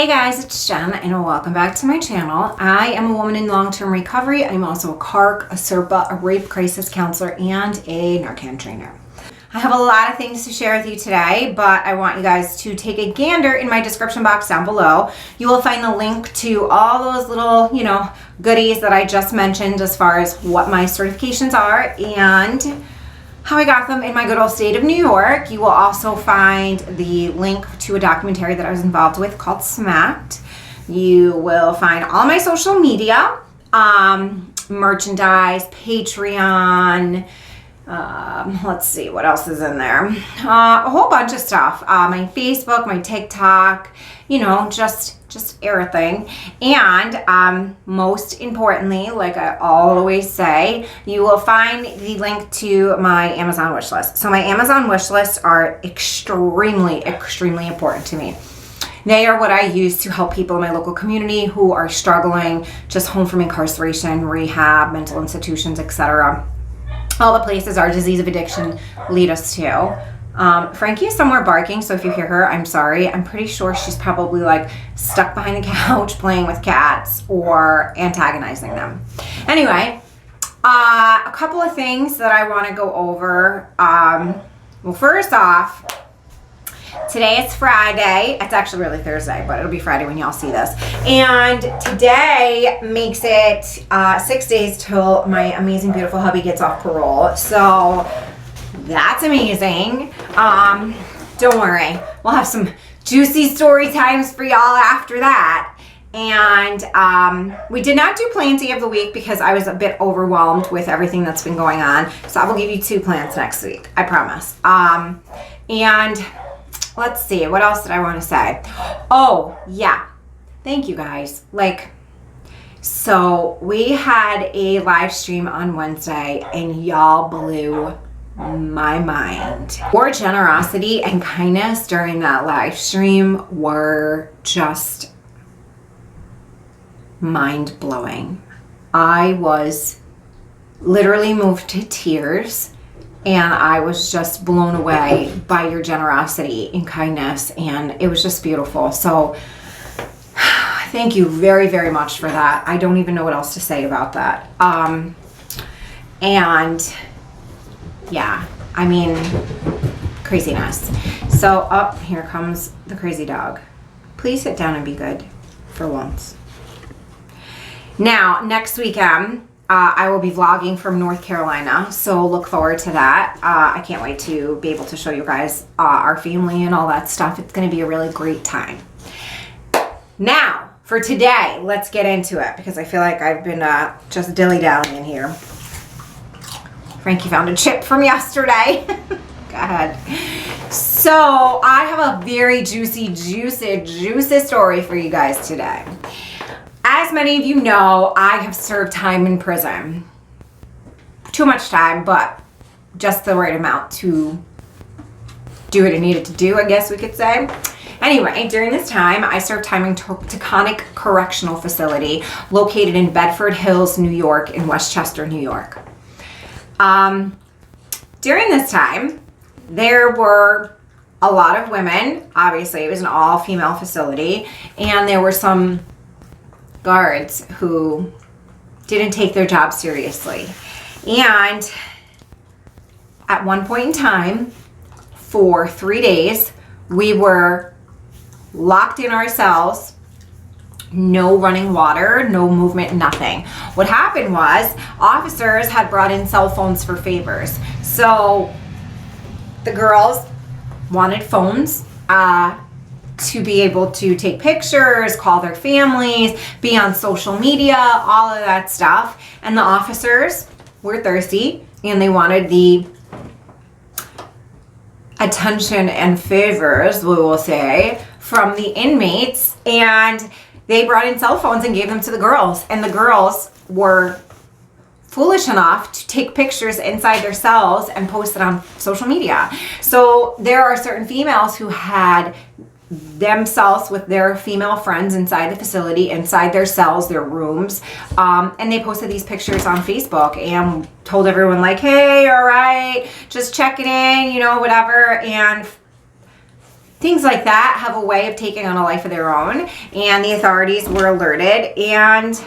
Hey guys, it's Jen and welcome back to my channel. I am a woman in long-term recovery. I'm also a CARC, a CRPA, a rape crisis counselor, and a Narcan trainer. I have a lot of things to share with you today, but I want you guys to take a gander in my description box down below. You will find the link to all those little, goodies that I just mentioned as far as what my certifications are and how I got them in my good old state of New York. You will also find the link to a documentary that I was involved with called Smacked. You will find all my social media, merchandise, Patreon, let's see what else is in there. A whole bunch of stuff. My Facebook, my TikTok, just everything. And most importantly, like I always say, you will find the link to my Amazon wish list. So my Amazon wish lists are extremely important to me. They are what I use to help people in my local community who are struggling, just home from incarceration, rehab, mental institutions, etc. All the places our disease of addiction lead us to. Frankie is somewhere barking, so if you hear her, I'm sorry. I'm pretty sure she's probably like stuck behind the couch playing with cats or antagonizing them. Anyway, a couple of things that I want to go over. Well, first off, today it's Friday. It's actually really Thursday, but it'll be Friday when y'all see this. And today makes it 6 days till my amazing, beautiful hubby gets off parole. So that's amazing. Don't worry. We'll have some juicy story times for y'all after that. And we did not do Plan D of the week because I was a bit overwhelmed with everything that's been going on. So I will give you 2 plans next week. I promise. And let's see. What else did I want to say? Oh, yeah. Thank you guys. So we had a live stream on Wednesday and y'all blew my mind. Your generosity and kindness during that live stream were just mind-blowing. I was literally moved to tears and I was just blown away by your generosity and kindness, and it was just beautiful. So thank you very, very much for that. I don't even know what else to say about that. And yeah, I mean, craziness. So, here comes the crazy dog. Please sit down and be good for once. Now, next weekend, I will be vlogging from North Carolina, so look forward to that. I can't wait to be able to show you guys our family and all that stuff. It's going to be a really great time. Now, for today, let's get into it because I feel like I've been just dilly-dallying here. Frankie found a chip from yesterday. Go ahead. So I have a very juicy story for you guys today. As many of you know, I have served time in prison. Too much time, but just the right amount to do what I needed to do, I guess we could say. Anyway, during this time, I served time in Taconic Correctional Facility located in Bedford Hills, New York, and Westchester, New York. During this time, there were a lot of women. Obviously, it was an all-female facility, and there were some guards who didn't take their job seriously. And at one point in time, for 3 days, we were locked in our cells. No running water, no movement, nothing. What happened was officers had brought in cell phones for favors. So the girls wanted phones to be able to take pictures, call their families, be on social media, all of that stuff. And the officers were thirsty and they wanted the attention and favors, we will say, from the inmates. And they brought in cell phones and gave them to the girls. And the girls were foolish enough to take pictures inside their cells and post it on social media. So there are certain females who had themselves with their female friends inside the facility, inside their cells, their rooms, and they posted these pictures on Facebook and told everyone like, hey, all right, just checking in, whatever. And things like that have a way of taking on a life of their own. And the authorities were alerted, and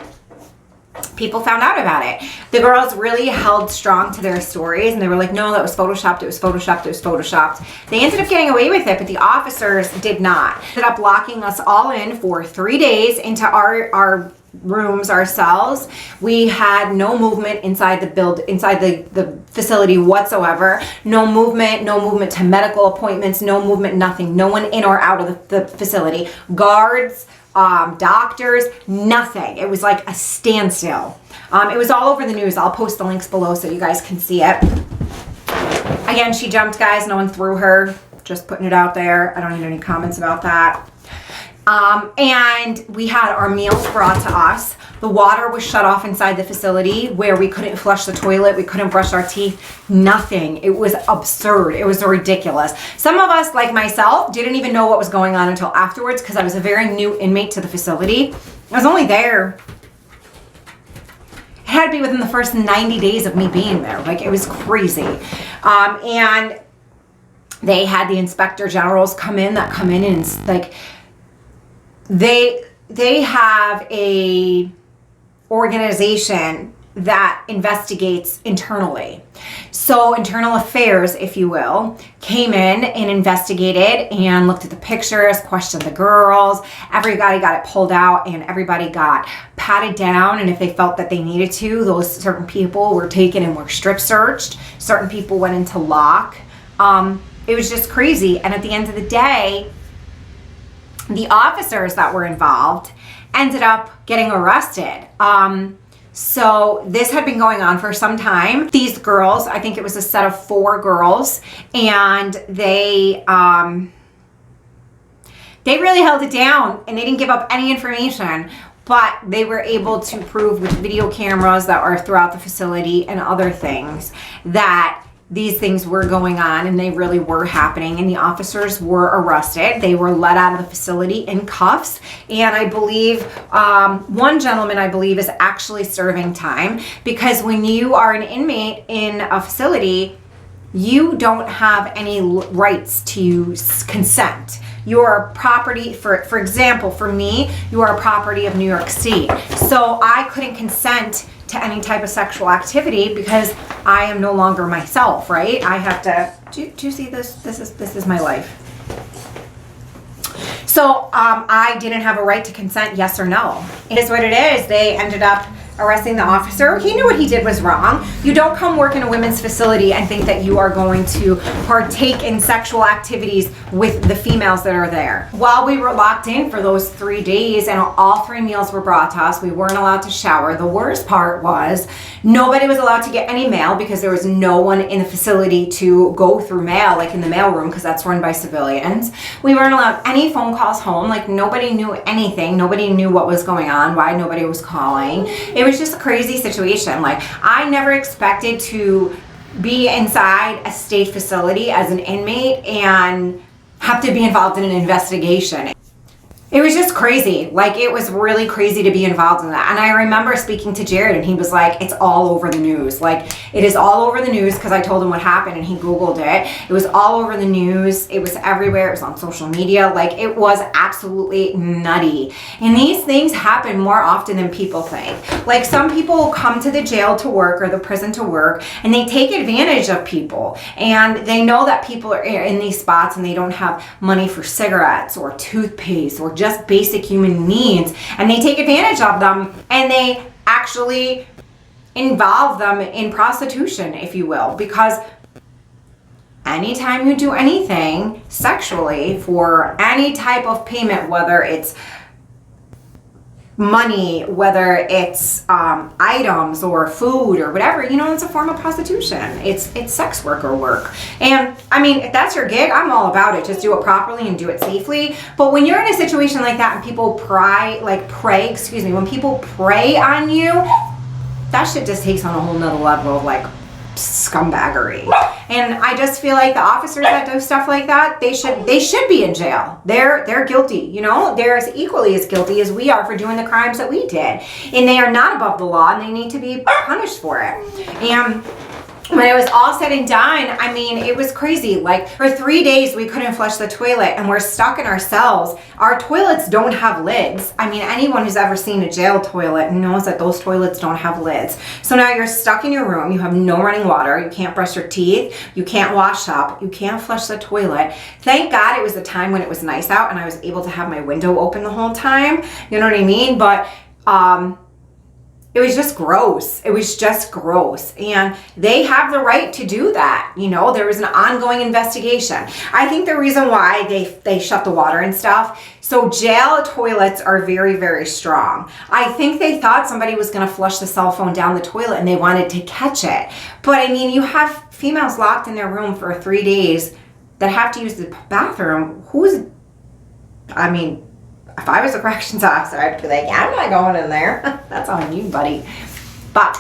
people found out about it. The girls really held strong to their stories, and they were like, no, that was photoshopped, it was photoshopped, it was photoshopped. They ended up getting away with it, but the officers did not. Ended up locking us all in for 3 days into our rooms, our cells. We had no movement inside the facility whatsoever. No movement to medical appointments, no movement, nothing. No one in or out of the facility. Guards, doctors, nothing. It was like a standstill. It was all over the news. I'll post the links below so you guys can see it. Again, she jumped, guys. No one threw her. Just putting it out there. I don't need any comments about that. And we had our meals brought to us. The water was shut off inside the facility where we couldn't flush the toilet. We couldn't brush our teeth. Nothing. It was absurd. It was ridiculous. Some of us, like myself, didn't even know what was going on until afterwards because I was a very new inmate to the facility. I was only there. It had to be within the first 90 days of me being there. Like, it was crazy. And they had the inspector generals come in and like, they have a organization that investigates internally. So internal affairs, if you will, came in and investigated and looked at the pictures, questioned the girls. Everybody got it pulled out and everybody got patted down. And if they felt that they needed to, those certain people were taken and were strip searched. Certain people went into lock. It was just crazy. And at the end of the day, the officers that were involved ended up getting arrested. So this had been going on for some time. These girls, I think it was a set of 4 girls, and they really held it down and they didn't give up any information, but they were able to prove with video cameras that are throughout the facility and other things that these things were going on and they really were happening, and the officers were arrested. They were let out of the facility in cuffs, and I believe one gentleman, I believe, is actually serving time, because when you are an inmate in a facility, you don't have any rights to consent. You are property, for example, for me, you are a property of New York State. So I couldn't consent to any type of sexual activity because I am no longer myself, right? I have to, do you see this? This is my life. So I didn't have a right to consent, yes or no. It is what it is. They ended up arresting the officer. He knew what he did was wrong. You don't come work in a women's facility and think that you are going to partake in sexual activities with the females that are there. While we were locked in for those 3 days and all 3 meals were brought to us, we weren't allowed to shower. The worst part was nobody was allowed to get any mail because there was no one in the facility to go through mail, like in the mail room, because that's run by civilians. We weren't allowed any phone calls home. Like, nobody knew anything. Nobody knew what was going on, why nobody was calling. It was just a crazy situation. Like, I never expected to be inside a state facility as an inmate and have to be involved in an investigation. It was just crazy. Like, it was really crazy to be involved in that. And I remember speaking to Jared and he was like, it's all over the news. Like, it is all over the news, because I told him what happened and he Googled it. It was all over the news. It was everywhere. It was on social media. Like, it was absolutely nutty. And these things happen more often than people think. Like, some people come to the jail to work or the prison to work and they take advantage of people. And they know that people are in these spots and they don't have money for cigarettes or toothpaste or just basic human needs, and they take advantage of them and they actually involve them in prostitution, if you will, because anytime you do anything sexually for any type of payment, whether it's money, whether it's items or food or whatever, you know, it's a form of prostitution. It's sex worker work. And I mean, if that's your gig, I'm all about it. Just do it properly and do it safely. But when you're in a situation like that and people prey on you, that shit just takes on a whole nother level of like scumbaggery. And I just feel like the officers that do stuff like that, they should be in jail. They're guilty, you know? They're as equally as guilty as we are for doing the crimes that we did. And they are not above the law and they need to be punished for it. And when it was all said and done, I mean, it was crazy. Like for 3 days, we couldn't flush the toilet and we're stuck in our cells. Our toilets don't have lids. I mean, anyone who's ever seen a jail toilet knows that those toilets don't have lids. So now you're stuck in your room. You have no running water. You can't brush your teeth. You can't wash up. You can't flush the toilet. Thank God it was the time when it was nice out and I was able to have my window open the whole time. You know what I mean? But, it was just gross. It was just gross. And they have the right to do that. You know, there was an ongoing investigation. I think the reason why they shut the water and stuff, so jail toilets are very, very strong. I think they thought somebody was going to flush the cell phone down the toilet and they wanted to catch it. But I mean, you have females locked in their room for 3 days that have to use the bathroom. If I was a corrections officer, I'd be like, yeah, I'm not going in there. That's on you, buddy. But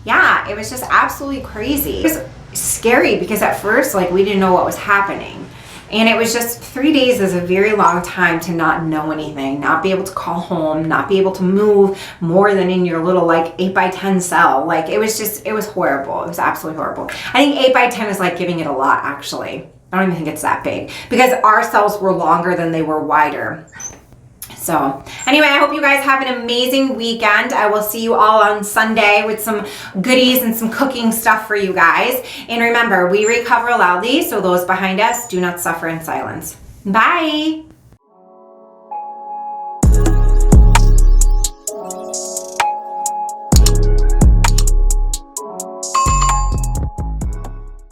yeah, it was just absolutely crazy. It was scary because at first, like, we didn't know what was happening. And it was just 3 days is a very long time to not know anything, not be able to call home, not be able to move more than in your little like 8x10 cell. Like it was horrible. It was absolutely horrible. I think 8x10 is like giving it a lot, actually. I don't even think it's that big because our cells were longer than they were wider. So anyway, I hope you guys have an amazing weekend. I will see you all on Sunday with some goodies and some cooking stuff for you guys. And remember, we recover loudly, so those behind us do not suffer in silence. Bye.